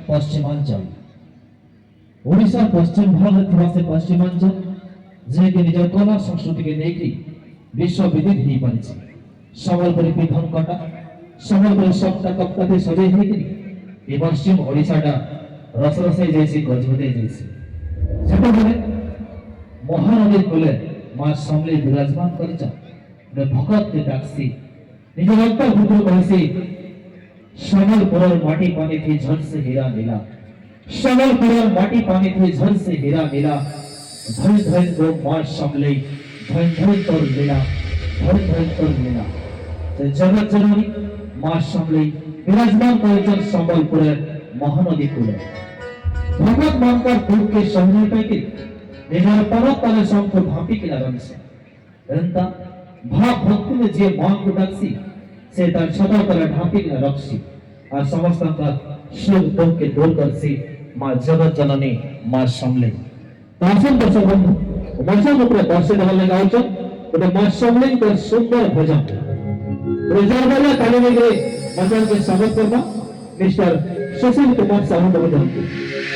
পশ্চিমাঞ্চল ওড়িশার পশ্চিম ভাগରେ ଥିବା ସେ ପଶ୍ଚିମାଞ୍ଚଳ ଯେକି ନିଜ କଳା ସଂସ୍କୃତିକୁ ନେଇକି ବିଶ୍ୱବିଦିତ ହେଇପାରିଛି। ସମ୍ବଲପୁରୀ ପିନ୍ଧନ କଟା ସମ୍ବଲପୁରୀ ସପ୍ତା କପ୍ତାରେ ସଜେଇ ହେଇକିରି ଏ ପଶ୍ଚିମ ଓଡ଼ିଶାଟା ରସରସାଇ ଯାଇଛି, ଗଜଗଜେଇ ଯାଇଛି। ସେତେବେଳେ ମହାନଦୀ କୂଳେ ମା ସମଲେଇ ବିରାଜମାନ କରିଛ। ଭକତকে ডাকছি নিজের অন্তর ভিতর কইছি সম্বলপুরের মাটি পানিতে ঝলসে হীরা নীলা, সম্বলপুরের মাটি পানিতে ঝলসে হীরা নীলা। ধৈর্য ধৈর্য মা সমলেই ধৈর্য ধৈর্য তোর লীলা, ধৈর্য ধৈর্য তোর লীলা। জগৎ জননী মা সমলেই বিরাজমান করেছেন সম্বলপুরের মহানদী কূলে। ভগত মানকর দুঃখকে সহ্য পাইকে নিজের পরত তলে শঙ্খ ভাপিকে লাগাইছে। এন্তা ভাব ভক্তিতে যে মাঁ को ডাকছি সে তার ছটা তলে ঢাপিকে রাখছি আর সমস্ত সুখ দুঃখকে দূর করছি মা জগৎ জননী মা সমলেই। আসুন দর্শক বন্ধু মঞ্চের উপরে দর্শক হলে গাউছেন গোটে মা সমলেইଙ୍କର সুন্দর ভজন রিজার্ভারিয়া তালিমেগরে মঞ্চকে স্বাগত করবা মিস্টার সুশীল কুমার সাহু মহোদয়ଙ୍କୁ।